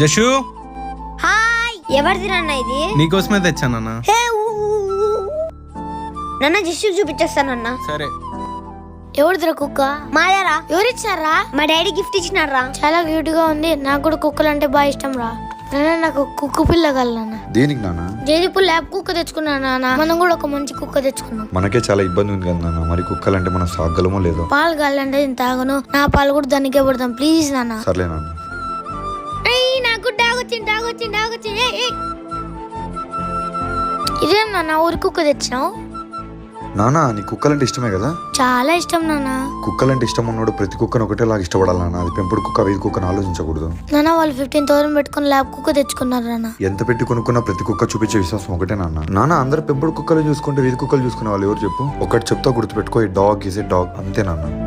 జషు hi, ఎవరిది నాన్న ఇది? నీకోసమే తెచ్చానన్నా. నాన్న జస్ట్ చూపించేస్తానన్నా. సరే. ఎవరిదిరా కుక్క? మాయారా? ఎవరిచ్చారా? మా డాడీ గిఫ్ట్ ఇచ్చినారా. చాలా క్యూట్ గా ఉంది. నాకు కూడా కుక్కలు అంటే బాగా ఇష్టం రా. నాన్న నాకు కుక్క పిల్ల కలనా. దేనికి నాన్న? జేజీపు ల్యాబ్ కుక్క తెచ్చుకున్నా నాన్న. మనం కూడా ఒక మంచి కుక్క తెచ్చుకున్నాం. మనకే చాలా ఇబ్బంది ఉంది కదా నాన్న. మరి కుక్కలంటే మనం సాగలమో లేదో. పాలు కావాలంటే నేను తాగను. నా పాలు కూడా దానికే పడతాం ప్లీజ్ నాన్న. సర్లే నాన్న. నాకు డాగొచ్చింది. ఇదే నాన్న ఊరి కుక్క తెచ్చినావు. నాన్న నీ కుక్కలంటే ఇష్టమే కదా? చాలా ఇష్టం నాన్న. కుక్కలంటే ఇష్టం ఉన్నోడు ప్రతి కుక్కను ఒకటేలాగా ఇష్టపడాలి నాన్న. అది పెంపుడు కుక్క వీధి కుక్కను ఆలోచించకూడదు నాన్న. వాళ్ళు 15,000 పెట్టుకుని ల్యాబ్ కుక్క తెచ్చుకున్నారు నాన్న. ఎంత పెట్టి కొనుక్కున్నా ప్రతి కుక్క చూపించే విశ్వాసం ఒకటే నాన్న. అందరు పెంపుడు కుక్కలు చూసుకుంటే వీధి కుక్కలు చూసుకునే వాళ్ళు ఎవరు చెప్పు? ఒకటి చెప్తా గుర్తుపెట్టుకో, ఈ డాగ్ ఈజ్ ఏ డాగ్, అంతే నాన్న.